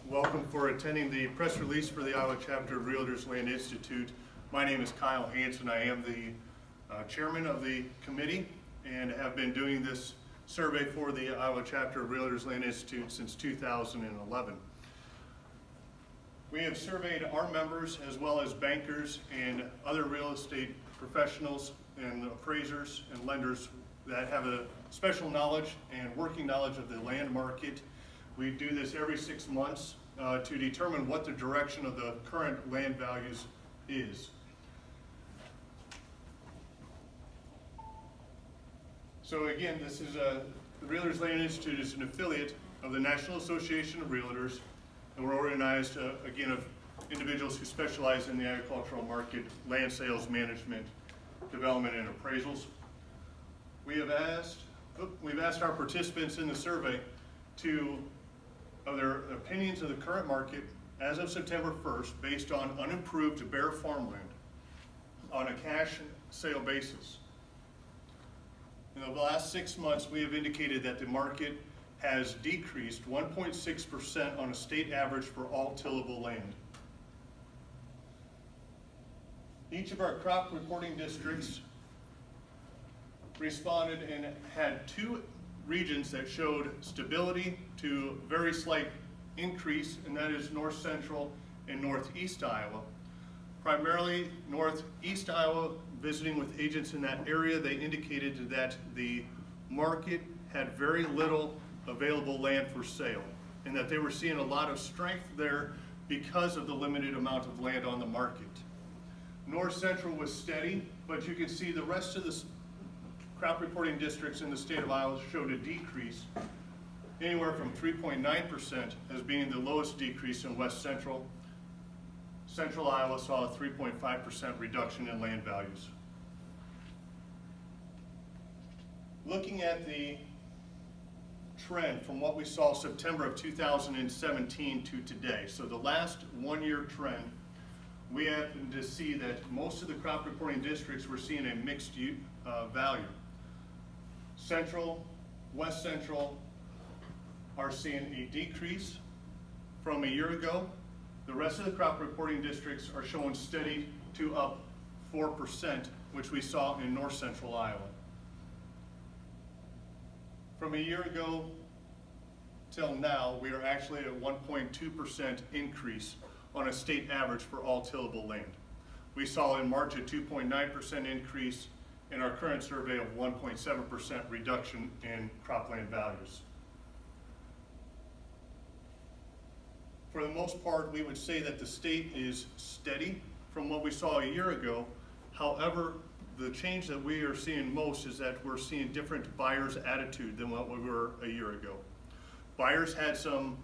Welcome for attending the press release for the Iowa chapter of Realtors Land Institute. My name is Kyle Hansen. I am the chairman of the committee and have been doing this survey for the Iowa chapter of Realtors Land Institute since 2011. We have surveyed our members as well as bankers and other real estate professionals and appraisers and lenders that have a special knowledge and working knowledge of the land market. We do this every 6 months to determine what the direction of the current land values is. So again, this is the Realtors Land Institute is an affiliate of the National Association of Realtors, and we're organized again of individuals who specialize in the agricultural market, land sales management, development, and appraisals. We've asked our participants in the survey of their opinions of the current market as of September 1st based on unimproved bare farmland on a cash sale basis. In the last 6 months, we have indicated that the market has decreased 1.6% on a state average for all tillable land. Each of our crop reporting districts responded and had 2 regions that showed stability to very slight increase, and that is North Central and Northeast Iowa. Primarily Northeast Iowa, visiting with agents in that area, they indicated that the market had very little available land for sale and that they were seeing a lot of strength there because of the limited amount of land on the market. North Central was steady, but you can see the rest of the crop reporting districts in the state of Iowa showed a decrease anywhere from 3.9% as being the lowest decrease in West Central. Central Iowa saw a 3.5% reduction in land values. Looking at the trend from what we saw September of 2017 to today, so the last 1-year trend, we happen to see that most of the crop reporting districts were seeing a mixed value. Central, West Central are seeing a decrease from a year ago. The rest of the crop reporting districts are showing steady to up 4%, which we saw in North Central Iowa. From a year ago till now, we are actually at a 1.2% increase on a state average for all tillable land. We saw in March a 2.9% increase, in our current survey of 1.7% reduction in cropland values. For the most part, we would say that the state is steady from what we saw a year ago. However, the change that we are seeing most is that we're seeing different buyers' attitude than what we were a year ago. Buyers had some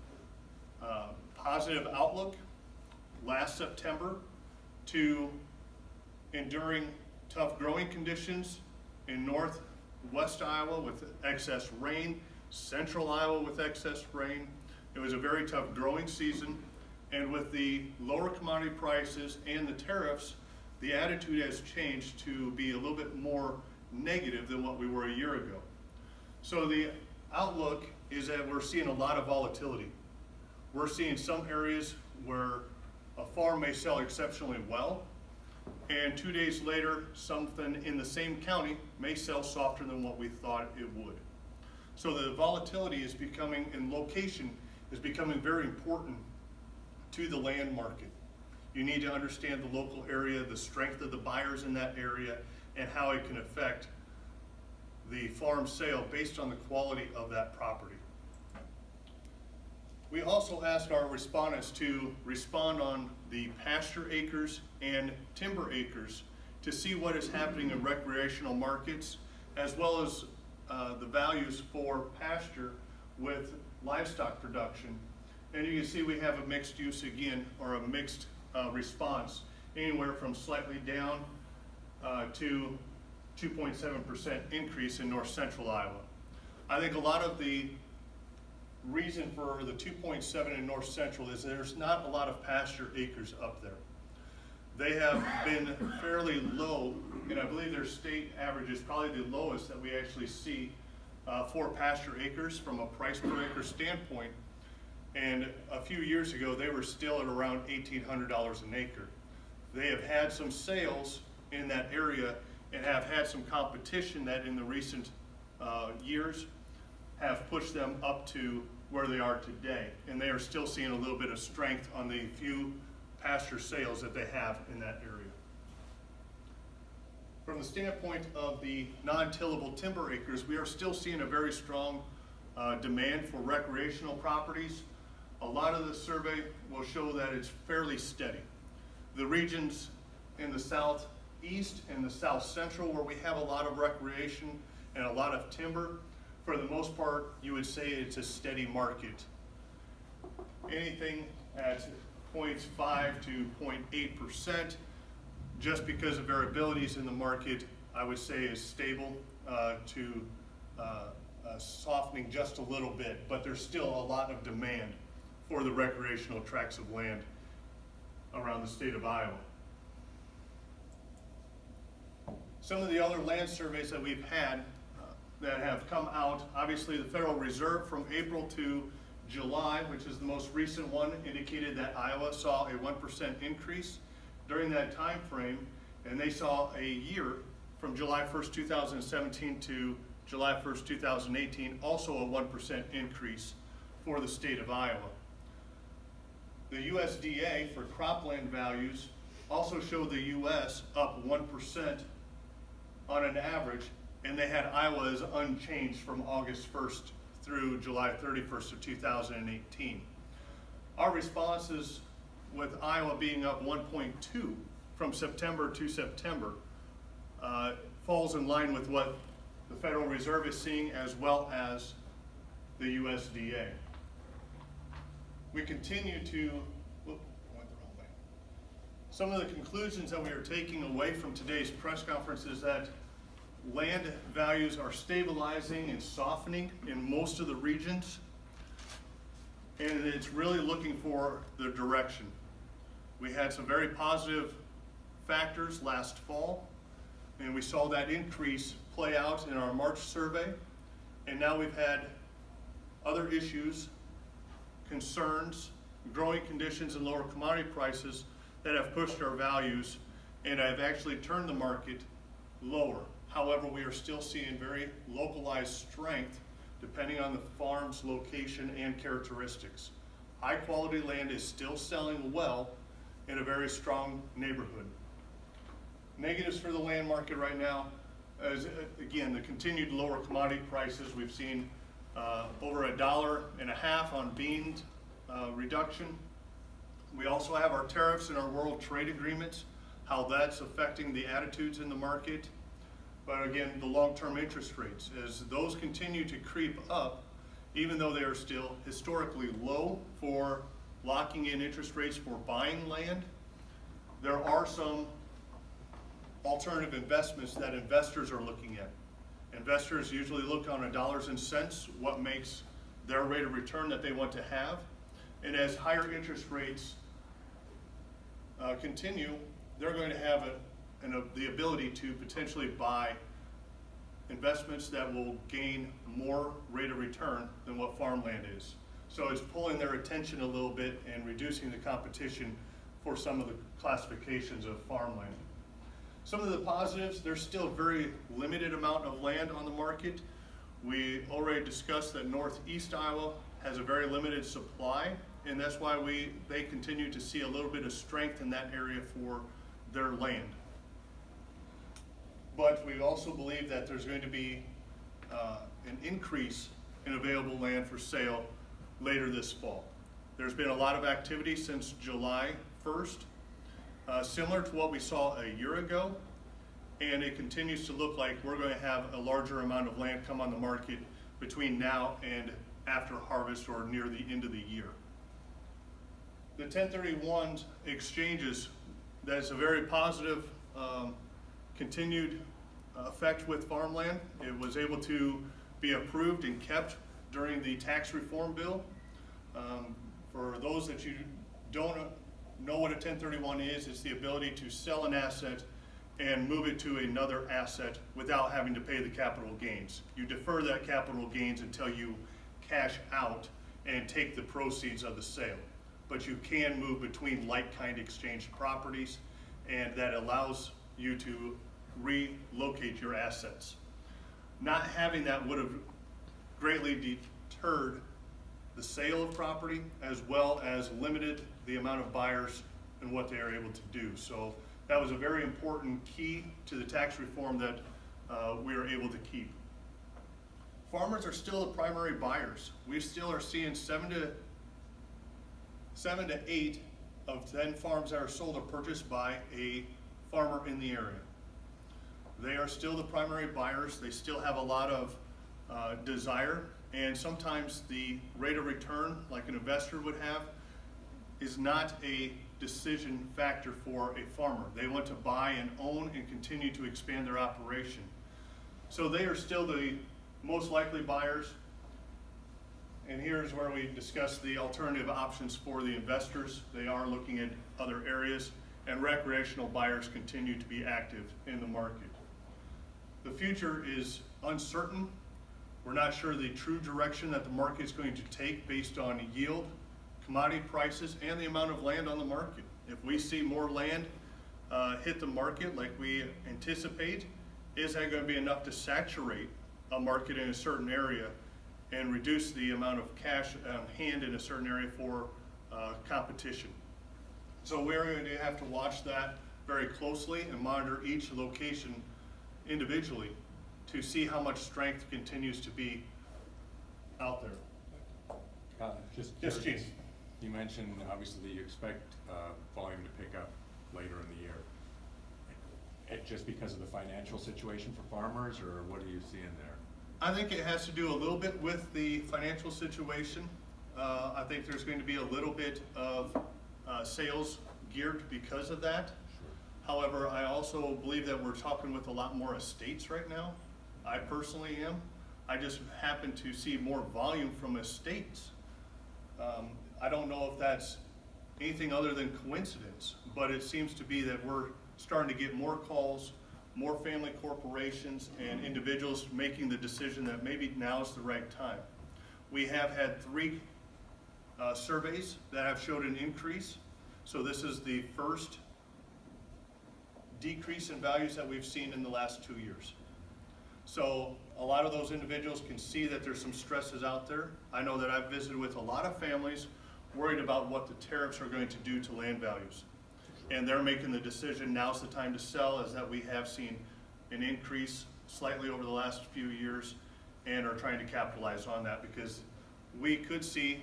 positive outlook last September to enduring tough growing conditions in northwest Iowa with excess rain, central Iowa with excess rain. It was a very tough growing season, and with the lower commodity prices and the tariffs, the attitude has changed to be a little bit more negative than what we were a year ago. So the outlook is that we're seeing a lot of volatility. We're seeing some areas where a farm may sell exceptionally well, and 2 days later, something in the same county may sell softer than what we thought it would. So the volatility is becoming, and location is becoming very important to the land market. You need to understand the local area, the strength of the buyers in that area, and how it can affect the farm sale based on the quality of that property. We also asked our respondents to respond on the pasture acres and timber acres to see what is happening in recreational markets, as well as the values for pasture with livestock production. And you can see we have a mixed use again, or a mixed response, anywhere from slightly down to 2.7% increase in North Central Iowa. I think a lot of the reason for the 2.7 in North Central is there's not a lot of pasture acres up there. They have been fairly low, and I believe their state average is probably the lowest that we actually see for pasture acres from a price per acre standpoint. And a few years ago, they were still at around $1,800 an acre. They have had some sales in that area and have had some competition that in the recent years have pushed them up to where they are today. And they are still seeing a little bit of strength on the few pasture sales that they have in that area. From the standpoint of the non-tillable timber acres, we are still seeing a very strong demand for recreational properties. A lot of the survey will show that it's fairly steady. The regions in the southeast and the south central where we have a lot of recreation and a lot of timber, for the most part, you would say it's a steady market. Anything at 0.5 to 0.8%, just because of variabilities in the market, I would say is stable to softening just a little bit, but there's still a lot of demand for the recreational tracts of land around the state of Iowa. Some of the other land surveys that we've had that have come out, obviously the Federal Reserve from April to July, which is the most recent one, indicated that Iowa saw a 1% increase during that time frame, and they saw a year from July 1st, 2017 to July 1st, 2018, also a 1% increase for the state of Iowa. The USDA for cropland values also showed the U.S. up 1% on an average, and they had Iowa as unchanged from August 1st through July 31st of 2018. Our responses with Iowa being up 1.2 from September to September falls in line with what the Federal Reserve is seeing as well as the USDA. We continue to, I went the wrong way. Some of the conclusions that we are taking away from today's press conference is that land values are stabilizing and softening in most of the regions, and it's really looking for the direction. We had some very positive factors last fall, and we saw that increase play out in our March survey, and now we've had other issues, concerns, growing conditions and lower commodity prices that have pushed our values and have actually turned the market lower. However, we are still seeing very localized strength depending on the farm's location and characteristics. High quality land is still selling well in a very strong neighborhood. Negatives for the land market right now is, again, the continued lower commodity prices. We've seen over $1.50 on bean reduction. We also have our tariffs and our world trade agreements, how that's affecting the attitudes in the market. But again, the long-term interest rates, as those continue to creep up, even though they are still historically low for locking in interest rates for buying land, there are some alternative investments that investors are looking at. Investors usually look on a dollars and cents, what makes their rate of return that they want to have. And as higher interest rates continue, they're going to have the ability to potentially buy investments that will gain more rate of return than what farmland is. So it's pulling their attention a little bit and reducing the competition for some of the classifications of farmland. Some of the positives, there's still a very limited amount of land on the market. We already discussed that northeast Iowa has a very limited supply, and that's why they continue to see a little bit of strength in that area for their land. But we also believe that there's going to be an increase in available land for sale later this fall. There's been a lot of activity since July 1st, similar to what we saw a year ago, and it continues to look like we're going to have a larger amount of land come on the market between now and after harvest or near the end of the year. The 1031 exchanges, that is a very positive continued effect with farmland. It was able to be approved and kept during the tax reform bill. For those that you don't know what a 1031 is, it's the ability to sell an asset and move it to another asset without having to pay the capital gains. You defer that capital gains until you cash out, and take the proceeds of the sale. But you can move between like-kind exchange properties, and that allows you to relocate your assets. Not having that would have greatly deterred the sale of property, as well as limited the amount of buyers and what they are able to do. So that was a very important key to the tax reform that we were able to keep. Farmers are still the primary buyers. We still are seeing 7 to 8 of 10 farms that are sold or purchased by a farmer in the area. They are still the primary buyers. They still have a lot of desire, and sometimes the rate of return, like an investor would have, is not a decision factor for a farmer. They want to buy and own and continue to expand their operation. So they are still the most likely buyers. And here's where we discuss the alternative options for the investors. They are looking at other areas, and recreational buyers continue to be active in the market. The future is uncertain. We're not sure the true direction that the market is going to take based on yield, commodity prices, and the amount of land on the market. If we see more land hit the market like we anticipate, is that going to be enough to saturate a market in a certain area and reduce the amount of cash on hand in a certain area for competition? So we're going to have to watch that very closely and monitor each location individually to see how much strength continues to be out there. Just Yes, curious, Chief. you mentioned obviously that you expect volume to pick up later in the year. Just because of the financial situation for farmers, or what are you seeing there? I think it has to do a little bit with the financial situation. I think there's going to be a little bit of sales geared because of that. Sure. However, I also believe that we're talking with a lot more estates right now. I personally am. I just happen to see more volume from estates. I don't know if that's anything other than coincidence, but it seems to be that we're starting to get more calls, more family corporations and individuals making the decision that maybe now is the right time. We have had 3 surveys that have showed an increase. So this is the first decrease in values that we've seen in the last 2 years. So a lot of those individuals can see that there's some stresses out there. I know that I've visited with a lot of families worried about what the tariffs are going to do to land values. And they're making the decision, now's the time to sell, as that we have seen an increase slightly over the last few years and are trying to capitalize on that, because we could see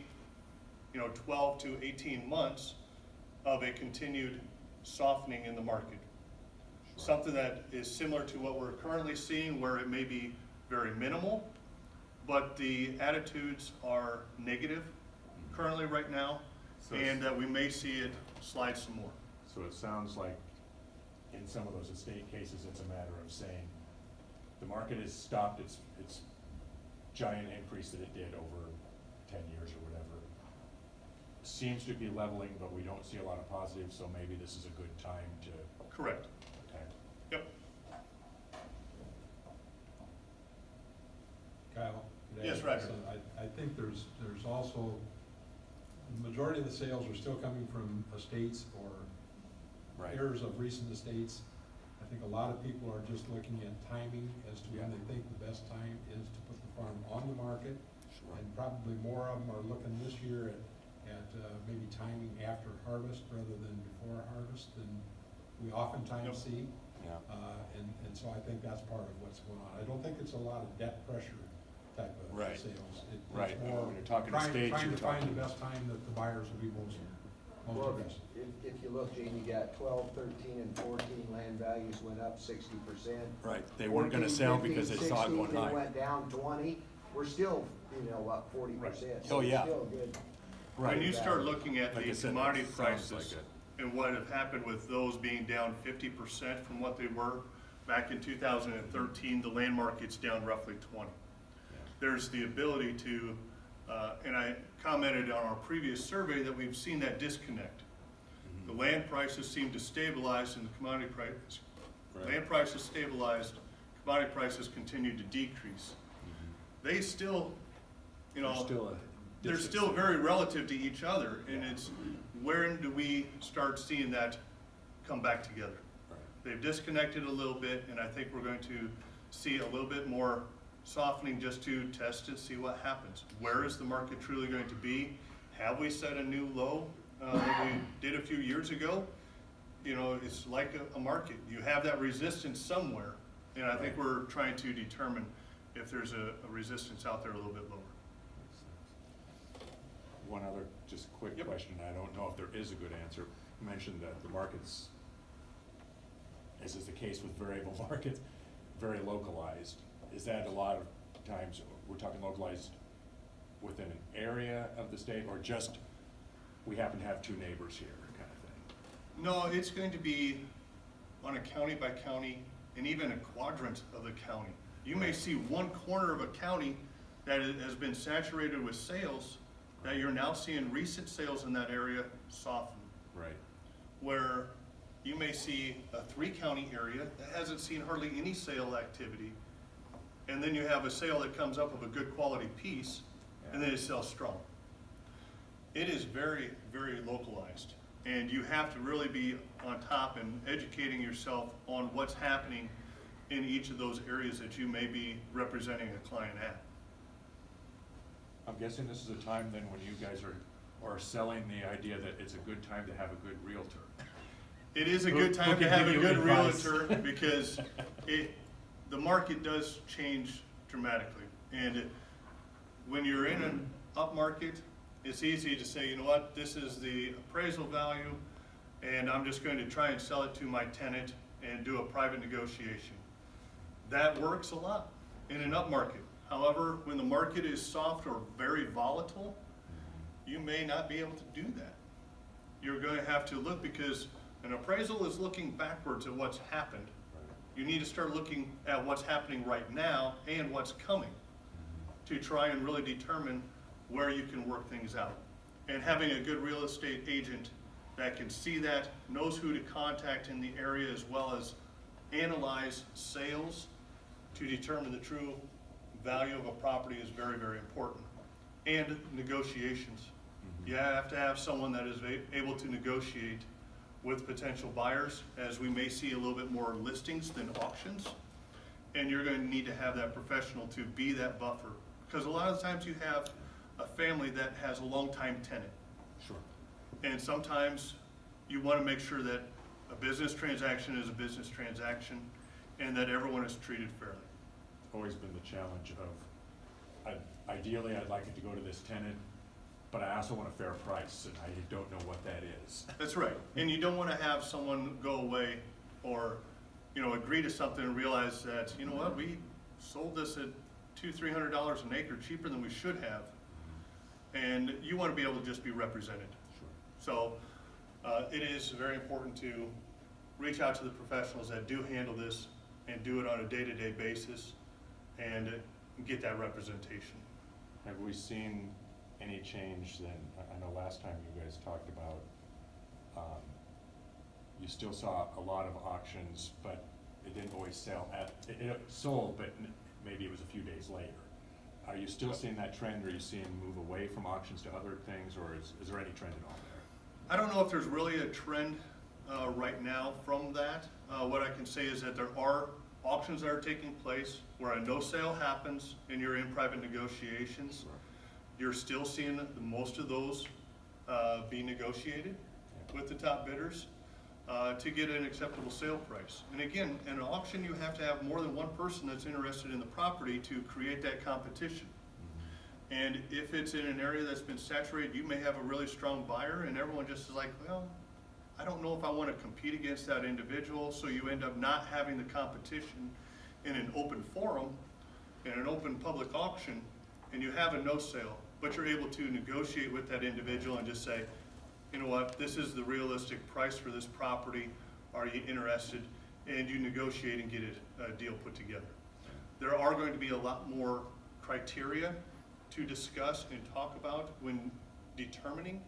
12 to 18 months of a continued softening in the market. Sure. Something that is similar to what we're currently seeing, where it may be very minimal, but the attitudes are negative currently right now, So and that we may see it slide some more. So it sounds like in some of those estate cases, it's a matter of saying the market has stopped its giant increase that it did over 10 years or whatever. Seems to be leveling, but we don't see a lot of positives, so maybe this is a good time to. Correct. Okay. Yep. Kyle? could I Yes, add Roger. something? I think there's also, the majority of the sales are still coming from estates or Right. heirs of recent estates. I think a lot of people are just looking at timing as to when Yeah. they think the best time is to put the farm on the market. Sure. And probably more of them are looking this year at maybe timing after harvest rather than before harvest than we oftentimes Yep. see. Yeah. And so I think that's part of what's going on. I don't think it's a lot of debt pressure type of Right. sales. It's Right. more When you're talking trying estates, to you're find talking- the best time that the buyers will be most Well, aggressive. if you look, Gene, you got 12, 13, and 14 land values went up 60%. Right, they weren't gonna sell because they saw it going They high. went down 20. We're still, up 40%. Oh, yeah. Still good. When you start value. looking at Like the I said, commodity it sounds prices like it. and what have happened with those being down 50% from what they were back in 2013, the land market's down roughly 20. Yeah. There's the ability to, and I commented on our previous survey that we've seen that disconnect. The land prices seem to stabilize and the commodity prices, Right. land prices stabilized, commodity prices continue to decrease. They still, There's still they're still very relative to each other, and it's, where do we start seeing that come back together? Right. They've disconnected a little bit, and I think we're going to see a little bit more softening just to test it, see what happens. Where is the market truly going to be? Have we set a new low that we did a few years ago? You know, it's like a market. You have that resistance somewhere, and I think we're trying to determine if there's a resistance out there a little bit lower. One other just quick Yep. question, I don't know if there is a good answer. You mentioned that the markets, as is the case with variable markets, very localized. Is that a lot of times, we're talking localized within an area of the state, or just we happen to have two neighbors here kind of thing? No, it's going to be on a county by county and even a quadrant of the county. You may see one corner of a county that has been saturated with sales, that you're now seeing recent sales in that area soften. Right. Where you may see a 3-county area that hasn't seen hardly any sale activity, and then you have a sale that comes up of a good quality piece, and then it sells strong. It is very, very localized, and you have to really be on top and educating yourself on what's happening in each of those areas that you may be representing a client at. I'm guessing this is a time then when you guys are selling the idea that it's a good time to have a good realtor. It is a Who- good who time to can have a give you good advice? realtor because the market does change dramatically. And when you're in an up market, it's easy to say, you know what, this is the appraisal value, and I'm just going to try and sell it to my tenant and do a private negotiation. That works a lot in an up market. However, when the market is soft or very volatile, you may not be able to do that. You're going to have to look, because an appraisal is looking backwards at what's happened. You need to start looking at what's happening right now and what's coming to try and really determine where you can work things out. And having a good real estate agent that can see that, knows who to contact in the area, as well as analyze sales to determine the true value of a property, is very, very important. And negotiations. You have to have someone that is able to negotiate with potential buyers, as we may see a little bit more listings than auctions. And you're going to need to have that professional to be that buffer. Because a lot of times you have a family that has a long-time tenant. Sure. And sometimes you want to make sure that a business transaction is a business transaction and that everyone is treated fairly. Always been the challenge of, ideally, I'd like it to go to this tenant, but I also want a fair price, and I don't know what that is. That's right. And you don't want to have someone go away or, you know, agree to something and realize that, you know what, we sold this at $200-300 an acre cheaper than we should have. And you want to be able to just be represented. Sure. So it is very important to reach out to the professionals that do handle this and do it on a day-to-day basis and get that representation. Have we seen any change then? I know last time you guys talked about, you still saw a lot of auctions, but it didn't always sell it sold, but maybe it was a few days later. Are you still seeing that trend? Are you seeing move away from auctions to other things, or is there any trend at all there? I don't know if there's really a trend right now from that. What I can say is that there are auctions that are taking place where a no sale happens and you're in private negotiations. Sure. You're still seeing most of those be negotiated with the top bidders to get an acceptable sale price. And again, in an auction, you have to have more than one person that's interested in the property to create that competition. And if it's in an area that's been saturated, you may have a really strong buyer and everyone just is like, well, I don't know if I want to compete against that individual, so you end up not having the competition in an open forum, in an open public auction, and you have a no sale, but you're able to negotiate with that individual and just say, you know what, this is the realistic price for this property, are you interested? And you negotiate and get a deal put together. There are going to be a lot more criteria to discuss and talk about when determining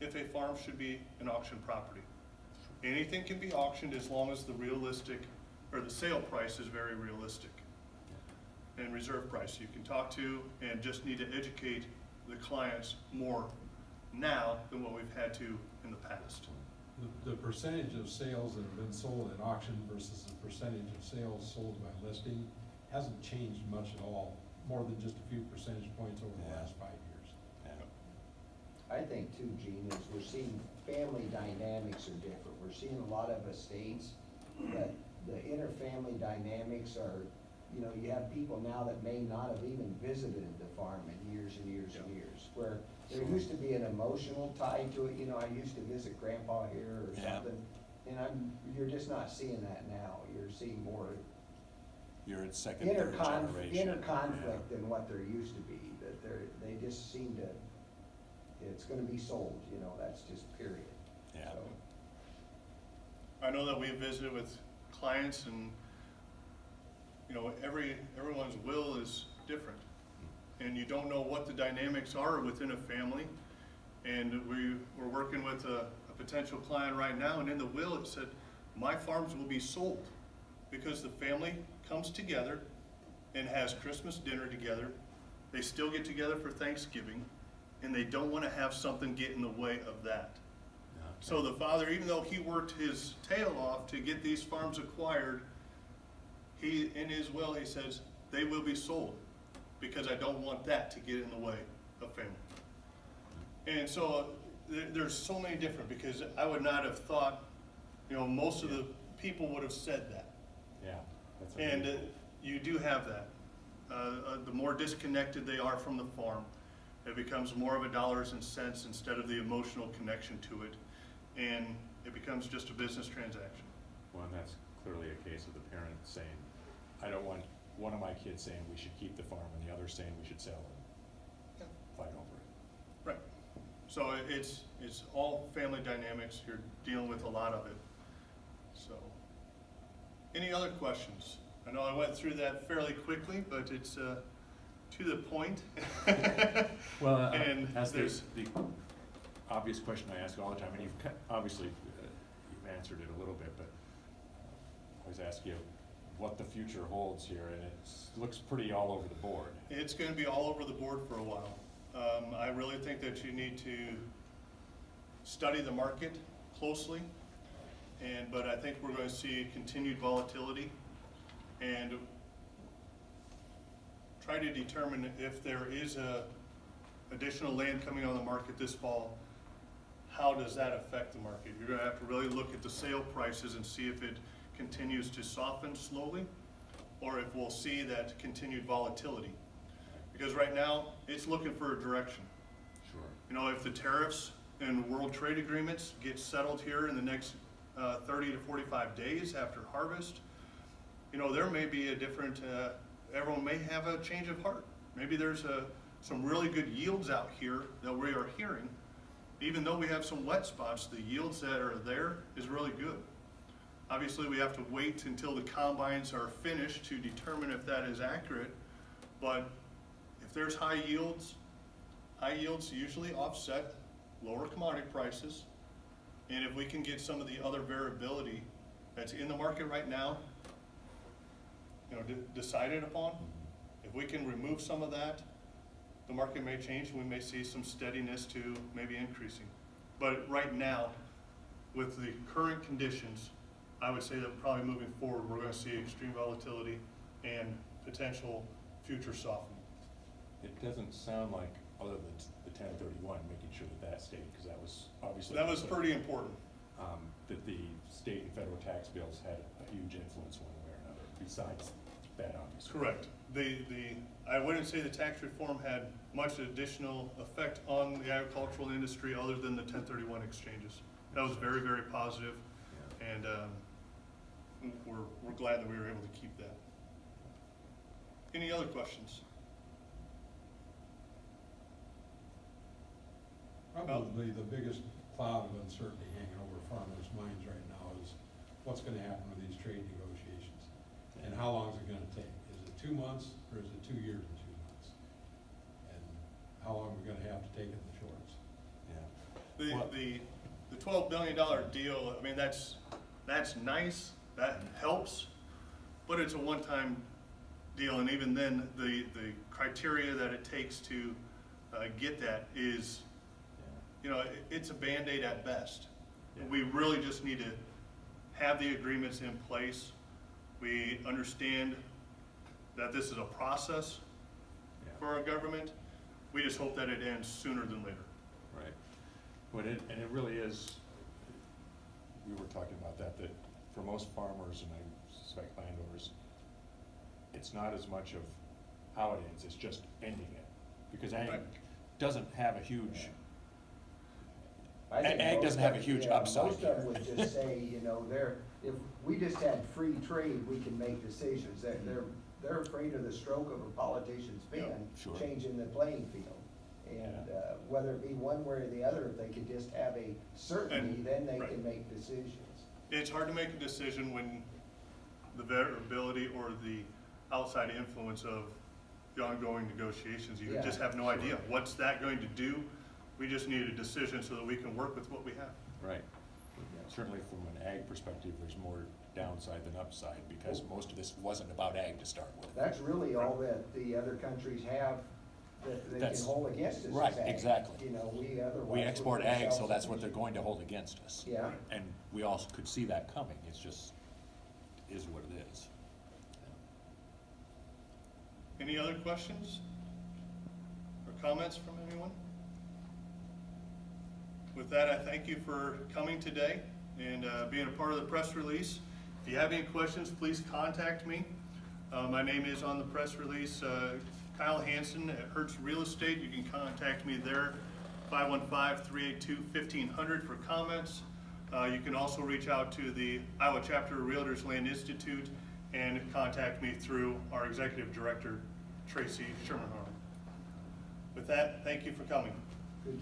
if a farm should be an auction property. Anything can be auctioned as long as the realistic, or the sale price is very realistic. And reserve price you can talk to and just need to educate the clients more now than what we've had to in the past. The percentage of sales that have been sold at auction versus the percentage of sales sold by listing hasn't changed much at all, more than just a few percentage points over the last 5 years. I think too, Gene, is we're seeing family dynamics are different. We're seeing a lot of estates that the inter-family dynamics are, you know, you have people now that may not have even visited the farm in years and years and years, where there used to be an emotional tie to it. You know, I used to visit grandpa here or something, and you're just not seeing that now. You're seeing more You're at second, third generation. inner conflict than what there used to be, that they just seem to, it's gonna be sold, you know, that's just period. Yeah. So, I know that we visited with clients, and, you know, everyone's will is different. And you don't know what the dynamics are within a family. And we're working with a potential client right now, and in the will it said, my farms will be sold because the family comes together and has Christmas dinner together. They still get together for Thanksgiving, and they don't want to have something get in the way of that. So the father, even though he worked his tail off to get these farms acquired, he, in his will, he says, they will be sold because I don't want that to get in the way of family. And so there's so many different, because I would not have thought, you know, most of the people would have said that. Yeah. That's And amazing. you do have that. The more disconnected they are from the farm, it becomes more of a dollars and cents instead of the emotional connection to it. And it becomes just a business transaction. Well, and that's clearly a case of the parent saying, I don't want one of my kids saying we should keep the farm and the other saying we should sell it. Fight over it. Right. So it's all family dynamics. You're dealing with a lot of it. So, any other questions? I know I went through that fairly quickly, but it's to the point. Well, and as there's the obvious question I ask all the time, and you've obviously you've answered it a little bit, but I always ask you what the future holds here, and it looks pretty all over the board. It's going to be all over the board for a while. I really think that you need to study the market closely, but I think we're going to see continued volatility, and try to determine if there is additional land coming on the market this fall, how does that affect the market? You're going to have to really look at the sale prices and see if it continues to soften slowly, or if we'll see that continued volatility. Because right now, it's looking for a direction. Sure. You know, if the tariffs and world trade agreements get settled here in the next 30 to 45 days after harvest, you know, there may be a different, everyone may have a change of heart. Maybe there's some really good yields out here that we are hearing. Even though we have some wet spots, the yields that are there is really good. Obviously, we have to wait until the combines are finished to determine if that is accurate, but if there's high yields usually offset lower commodity prices, and if we can get some of the other variability that's in the market right now, you know, decided upon, if we can remove some of that, the market may change, and we may see some steadiness to maybe increasing. But right now, with the current conditions, I would say that probably moving forward, we're going to see extreme volatility and potential future softening. It doesn't sound like, other than the 1031, making sure that stayed, because that was obviously. That was pretty important. That the state and federal tax bills had a huge influence one way or another, besides that obviously. Correct. I wouldn't say the tax reform had much additional effect on the agricultural industry other than the 1031 exchanges. That was very, very positive, and we're glad that we were able to keep that. Any other questions? Probably the biggest cloud of uncertainty hanging over farmers' minds right now is what's gonna happen with these trade negotiations? And how long is it gonna take? Is it 2 months, or is it 2 years and 2 months? And how long are we gonna have to take it in the shorts? Yeah. The $12 billion deal, I mean, that's nice, that helps, but it's a one-time deal, and even then, the criteria that it takes to get that is, you know, it's a Band-Aid at best. Yeah. We really just need to have the agreements in place. We understand that this is a process Yeah. for our government. We just hope that it ends sooner than later. Right. But it really is, we were talking about that for most farmers, and I suspect landowners, it's not as much of how it ends, it's just ending it. Because ag Right. doesn't have a huge, I think Ag most doesn't have a of- huge yeah, upside Most of them here. would just say, you know, if we just had free trade, we can make decisions. They're afraid of the stroke of a politician's pen, sure. changing the playing field. And, whether it be one way or the other, if they could just have a certainty, And- then they right. can make decisions. It's hard to make a decision when the variability or the outside influence of the ongoing negotiations, you Yeah, just have no sure. idea. What's that going to do? We just need a decision so that we can work with what we have. right. Certainly from an ag perspective, there's more downside than upside, because most of this wasn't about ag to start with. That's really all that the other countries have that they can That's- hold against us. is right, ag. exactly. You know, we otherwise. We we're export pretty ag, so that's what they're self-sufficient. going to hold against us. Yeah. And we also could see that coming, it's just, is what it is. Any other questions or comments from anyone? With that, I thank you for coming today and being a part of the press release. If you have any questions, please contact me. My name is on the press release, Kyle Hansen at Hertz Real Estate. You can contact me there, 515-382-1500 for comments. You can also reach out to the Iowa Chapter of Realtors Land Institute and contact me through our Executive Director, Tracy Shermanharm. With that, thank you for coming.